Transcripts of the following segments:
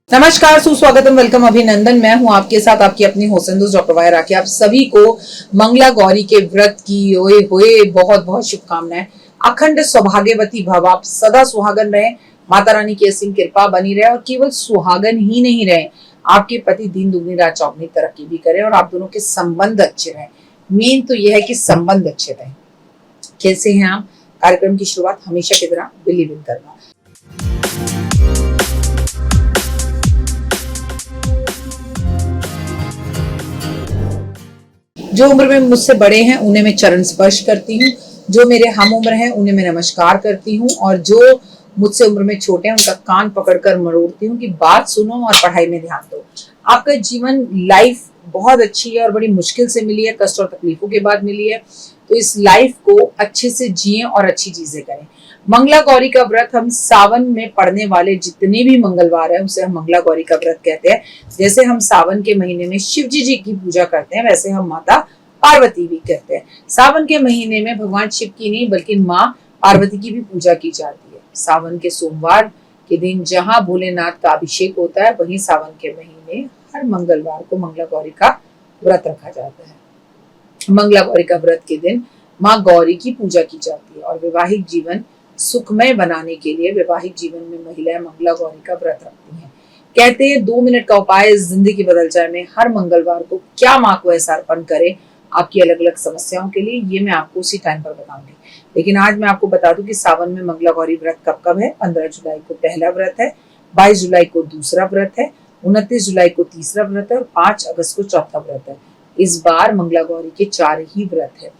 नमस्कार, सुस्वागतम, वेलकम, अभिनंदन। मैं हूं आपके साथ आपकी अपनी होसन दोस्त डॉक्टर वायर राखी। आप सभी को मंगला गौरी के व्रत की ओए होए बहुत बहुत शुभकामनाएं। अखंड सौभाग्यवती भव, आप सदा सुहागन रहे, माता रानी की असीम कृपा बनी रहे और केवल सुहागन ही नहीं रहे, आपके पति दिन दुगनी रात चौगनी तरक्की भी करें और आप दोनों के संबंध अच्छे रहे। मेन तो यह है कि संबंध अच्छे रहे। कैसे हैं आप? कार्यक्रम की शुरुआत हमेशा की तरह बिलीव इन करना। जो उम्र में मुझसे बड़े हैं उन्हें मैं चरण स्पर्श करती हूँ, जो मेरे हम उम्र हैं उन्हें मैं नमस्कार करती हूँ और जो मुझसे उम्र में छोटे हैं उनका कान पकड़कर मरोड़ती हूँ कि बात सुनो और पढ़ाई में ध्यान दो। आपका जीवन लाइफ बहुत अच्छी है और बड़ी मुश्किल से मिली है, कष्ट और तकलीफों के बाद मिली है, तो इस लाइफ को अच्छे से जिए और अच्छी चीजें करें। मंगला गौरी का व्रत हम सावन में पड़ने वाले जितने भी मंगलवार है उसे हम मंगला गौरी का व्रत कहते हैं। जैसे हम सावन के महीने में शिव जी की पूजा करते हैं वैसे हम माता पार्वती भी करते हैं। सावन के महीने में भगवान शिव की नहीं बल्कि माँ पार्वती की भी पूजा की जाती है। सावन के सोमवार के दिन जहाँ भोलेनाथ का अभिषेक होता है वहीं सावन के महीने हर मंगलवार को मंगला गौरी का व्रत रखा जाता है। मंगला गौरी का व्रत के दिन माँ गौरी की पूजा की जाती है और वैवाहिक जीवन सुखमय बनाने के लिए वैवाहिक जीवन में महिलाएं मंगला गौरी का व्रत रखती हैं। कहते हैं 2 मिनट का उपाय जिंदगी बदल जाए में हर मंगलवार को क्या माँ को ऐसा अर्पण करें आपकी अलग अलग समस्याओं के लिए, ये मैं आपको उसी टाइम पर बताऊंगी। लेकिन आज मैं आपको बता दूं कि सावन में मंगला गौरी व्रत कब कब है। 15 जुलाई को पहला व्रत है, 22 जुलाई को दूसरा व्रत है, 29 जुलाई को तीसरा व्रत है और 5 अगस्त को चौथा व्रत है। इस बार मंगला गौरी के 4 ही व्रत है।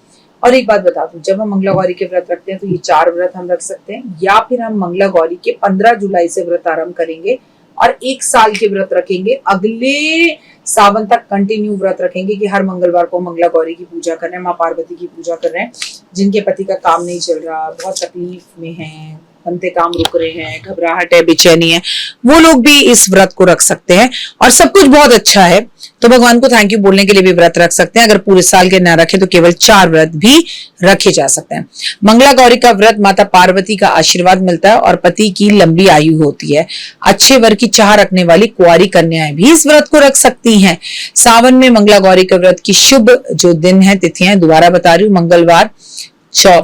और एक बात बता दूं, जब हम मंगला गौरी के व्रत रखते हैं तो ये 4 व्रत हम रख सकते हैं या फिर हम मंगला गौरी के 15 जुलाई से व्रत आरंभ करेंगे और 1 साल के व्रत रखेंगे, अगले सावन तक कंटिन्यू व्रत रखेंगे कि हर मंगलवार को मंगला गौरी की पूजा कर रहे हैं, माँ पार्वती की पूजा कर रहे हैं। जिनके पति का काम नहीं चल रहा, बहुत तकलीफ में हैं, बनते काम रुक रहे हैं, घबराहट है, बेचैनी है, वो लोग भी इस व्रत को रख सकते हैं और सब कुछ बहुत अच्छा है तो भगवान को थैंक यू बोलने के लिए भी व्रत रख सकते हैं। अगर पूरे साल के ना रखे तो केवल 4 व्रत भी रखे जा सकते हैं। मंगला गौरी का व्रत माता पार्वती का आशीर्वाद मिलता है और पति की लंबी आयु होती है। अच्छे वर की चाह रखने वाली कुंवारी कन्याएं भी इस व्रत को रख सकती हैं। सावन में मंगला गौरी का व्रत की शुभ जो दिन है, तिथियां दोबारा बता रही हूँ। मंगलवार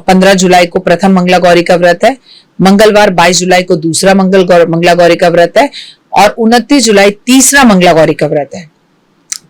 15 जुलाई को प्रथम मंगला गौरी का व्रत है, मंगलवार 22 जुलाई को दूसरा मंगला गौरी का व्रत है और 29 जुलाई तीसरा मंगला गौरी का व्रत है।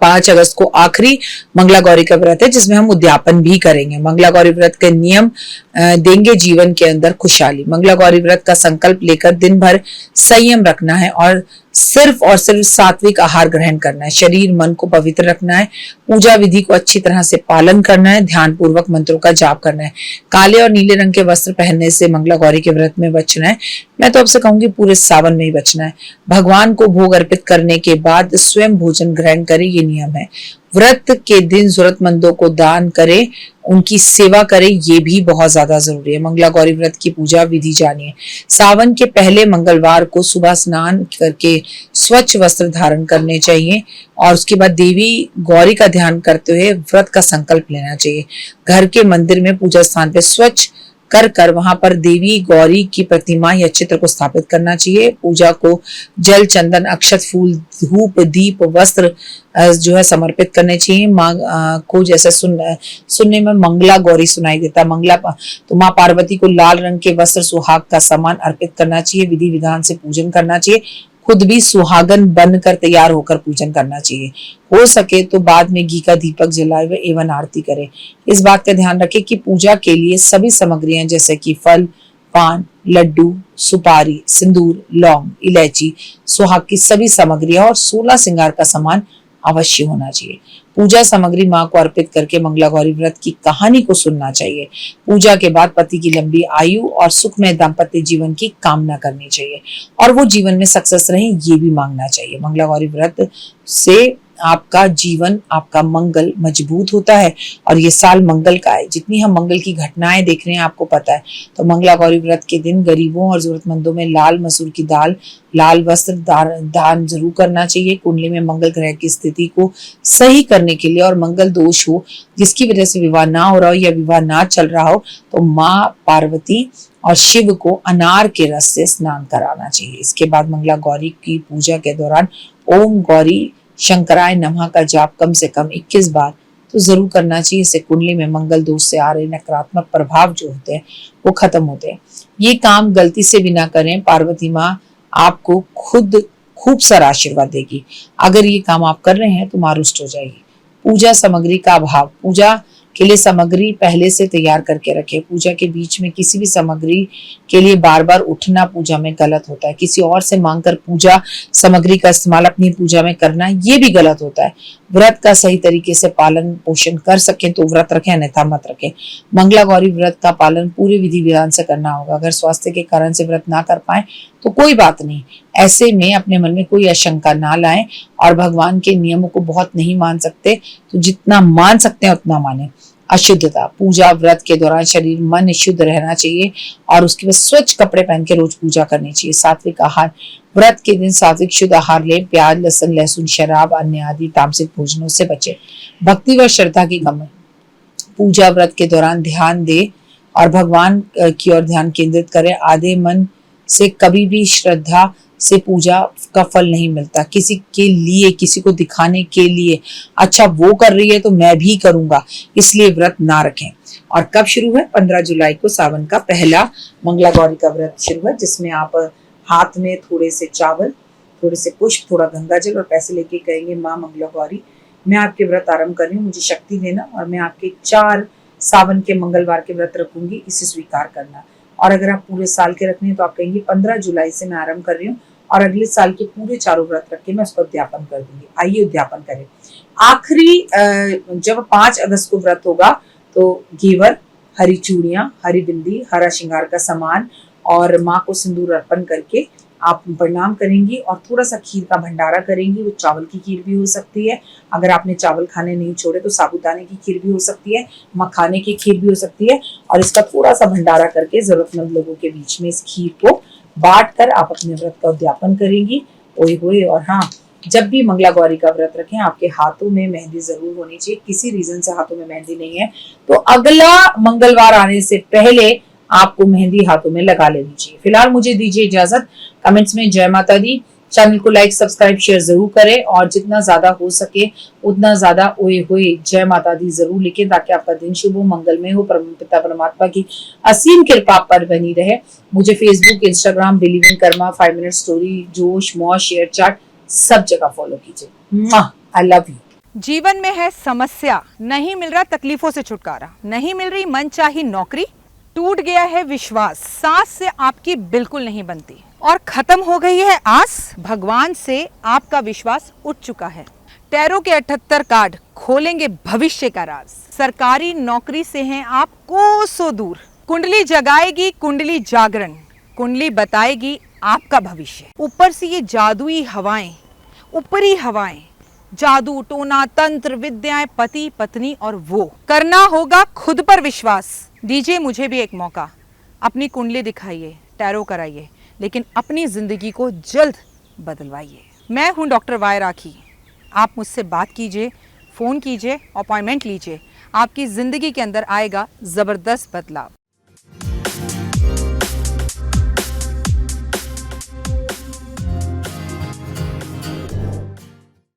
5 अगस्त को आखिरी मंगला गौरी का व्रत है जिसमें हम उद्यापन भी करेंगे। मंगला गौरी व्रत के नियम देंगे जीवन के अंदर खुशहाली। मंगला गौरी व्रत का संकल्प लेकर दिन भर संयम रखना है और सिर्फ सात्विक आहार ग्रहण करना है। शरीर मन को पवित्र रखना है। पूजा विधि को अच्छी तरह से पालन करना है। ध्यान पूर्वक मंत्रों का जाप करना है। काले और नीले रंग के वस्त्र पहनने से मंगला गौरी के व्रत में बचना है। मैं तो आपसे कहूंगी पूरे सावन में ही बचना है। भगवान को भोग अर्पित करने के बाद स्वयं भोजन ग्रहण करें, ये नियम है। व्रत के दिन जरूरतमंदों को दान करें, उनकी सेवा करें, ये भी बहुत ज्यादा जरूरी है। मंगला गौरी व्रत की पूजा विधि जानिए। सावन के पहले मंगलवार को सुबह स्नान करके स्वच्छ वस्त्र धारण करने चाहिए और उसके बाद देवी गौरी का ध्यान करते हुए व्रत का संकल्प लेना चाहिए। घर के मंदिर में पूजा स्थान पे स्वच्छ कर वहां पर देवी गौरी की प्रतिमा या चित्र को स्थापित करना चाहिए। पूजा को जल, चंदन, अक्षत, फूल, धूप, दीप, वस्त्र जो है समर्पित करने चाहिए। माँ को जैसे सुनने में मंगला गौरी सुनाई देता, तो माँ पार्वती को लाल रंग के वस्त्र सुहाग का सामान अर्पित करना चाहिए। विधि विधान से पूजन करना चाहिए। खुद भी सुहागन बनकर तैयार होकर पूजन करना चाहिए। हो सके तो बाद में घी का दीपक जलाए हुए एवं आरती करें। इस बात का ध्यान रखें कि पूजा के लिए सभी सामग्रियां जैसे कि फल, पान, लड्डू, सुपारी, सिंदूर, लौंग, इलायची, सुहाग की सभी सामग्रियां और 16 श्रृंगार का सामान अवश्य होना चाहिए। पूजा सामग्री माँ को अर्पित करके मंगला गौरी व्रत की कहानी को सुनना चाहिए। पूजा के बाद पति की लंबी आयु और सुखमय दाम्पत्य जीवन की कामना करनी चाहिए और वो जीवन में सक्सेस रहे, ये भी मांगना चाहिए। मंगला गौरी व्रत से आपका जीवन, आपका मंगल मजबूत होता है और ये साल मंगल का है। जितनी हम मंगल की घटनाएं देख रहे हैं आपको पता है। तो मंगला गौरी व्रत के दिन गरीबों और जरूरतमंदों में लाल मसूर की दाल, लाल वस्त्र दान जरूर करना चाहिए। कुंडली में मंगल ग्रह की स्थिति को सही करने के लिए और मंगल दोष हो जिसकी वजह से विवाह ना हो रहा हो या विवाह ना चल रहा हो, तो माँ पार्वती और शिव को अनार के रस से स्नान कराना चाहिए। इसके बाद मंगला गौरी की पूजा के दौरान ओम गौरी शंकराय नमः का जाप कम से कम 21 बार तो जरूर करना चाहिए। इससे कुंडली में मंगल दोष से आ रहे नकारात्मक प्रभाव जो होते हैं वो खत्म होते हैं। ये काम गलती से भी ना करें, पार्वती माँ आपको खुद खूब सारा आशीर्वाद देगी। अगर ये काम आप कर रहे हैं तो माँ रुष्ट हो जाएगी। पूजा सामग्री का अभाव, पूजा के लिए सामग्री पहले से तैयार करके रखें। पूजा के बीच में किसी भी सामग्री के लिए बार बार उठना पूजा में गलत होता है। किसी और से मांगकर पूजा सामग्री का इस्तेमाल अपनी पूजा में करना ये भी गलत होता है। व्रत का सही तरीके से पालन पोषण कर सकें तो व्रत रखें, अन्यथा मत रखें। मंगला गौरी व्रत का पालन पूरे विधि विधान से करना होगा। अगर स्वास्थ्य के कारण से व्रत ना कर पाए तो कोई बात नहीं, ऐसे में अपने मन में कोई आशंका ना लाएं और भगवान के नियमों को बहुत नहीं मान सकते तो जितना मान सकते हैं उतना माने। अशुद्धता, पूजा व्रत के दौरान शरीर मन शुद्ध रहना चाहिए और उसके बाद स्वच्छ कपड़े पहन के रोज पूजा करनी चाहिए। सात्विक आहार, व्रत के दिन सात्विक शुद्ध आहार लें। प्याज, लहसुन, शराब, अन्य आदि तामसिक भोजनों से बचे। भक्ति व श्रद्धा की कमी, पूजा व्रत के दौरान ध्यान दे और भगवान की ओर ध्यान केंद्रित करें। आधे मन से कभी भी श्रद्धा से पूजा का फल नहीं मिलता। किसी के लिए, किसी को दिखाने के लिए, अच्छा वो कर रही है तो मैं भी करूंगा, इसलिए व्रत ना रखें। और कब शुरू है? 15 जुलाई को सावन का पहला मंगला गौरी का व्रत शुरू है, जिसमें आप हाथ में थोड़े से चावल, थोड़े से पुष्प, थोड़ा गंगा जल और पैसे लेके कहेंगे, माँ मंगला गौरी मैं आपके व्रत आरंभ कर रही हूँ, मुझे शक्ति देना और मैं आपके 4 सावन के मंगलवार के व्रत रखूंगी, इसे स्वीकार करना। और अगर आप पूरे साल के रखने हैं तो आप कहेंगे 15 जुलाई से मैं आरंभ कर रही हूँ और अगले साल के पूरे 4 व्रत रख के मैं उसका उद्यापन कर दूंगी। आइए उद्यापन करें। आखिरी जब 5 अगस्त को व्रत होगा तो घेवर, हरी चूड़ियां, हरी बिंदी, हरा श्रृंगार का सामान और माँ को सिंदूर अर्पण करके आप प्रणाम करेंगी और थोड़ा सा खीर का भंडारा करेंगी। वो चावल की खीर भी हो सकती है, अगर आपने चावल खाने नहीं छोड़े तो साबूदाने की खीर भी हो सकती है, मखाने की खीर भी हो सकती है। और इसका थोड़ा सा भंडारा करके जरूरतमंद लोगों के बीच में इस खीर को बांट कर आप अपने व्रत का उद्यापन करेंगी। ओए होए। और हाँ, जब भी मंगला गौरी का व्रत रखें आपके हाथों में मेहंदी जरूर होनी चाहिए। किसी रीजन से हाथों में मेहंदी नहीं है तो अगला मंगलवार आने से पहले आपको मेहंदी हाथों में लगा लेनी चाहिए। फिलहाल मुझे दीजिए इजाजत। कमेंट्स में जय माता दी, चैनल को लाइक, सब्सक्राइब, शेयर जरूर करें और जितना ज्यादा हो सके उतना ज्यादा ओए होए जय माता दी जरूर लिखें ताकि आपका दिन शुभ हो, मंगलमय हो, पिता परमात्मा की असीम कृपा पर बनी रहे। मुझे Facebook, Instagram, believing Karma, 5 minute story, जोश, मौज, शेयर चैट सब जगह फॉलो कीजिए। I love you. जीवन में है समस्या, नहीं मिल रहा तकलीफों से छुटकारा, नहीं मिल रही मनचाही नौकरी, टूट गया है विश्वास, सांस से आपकी बिल्कुल नहीं बनती और खत्म हो गई है आस, भगवान से आपका विश्वास उठ चुका है। टैरो के 78 कार्ड खोलेंगे भविष्य का राज। सरकारी नौकरी से हैं आप कोसों दूर। कुंडली जगाएगी कुंडली जागरण, कुंडली बताएगी आपका भविष्य। ऊपर से ये जादुई हवाएं, ऊपरी हवाएं, जादू टोना तंत्र विद्याएं, पति पत्नी और वो करना होगा खुद पर विश्वास। दीजिए मुझे भी एक मौका, अपनी कुंडली दिखाइए, टैरो कराइए, लेकिन अपनी जिंदगी को जल्द बदलवाइए। मैं हूं डॉक्टर वाई राखी। आप मुझसे बात कीजिए, फ़ोन कीजिए, अपॉइंटमेंट लीजिए, आपकी ज़िंदगी के अंदर आएगा ज़बरदस्त बदलाव।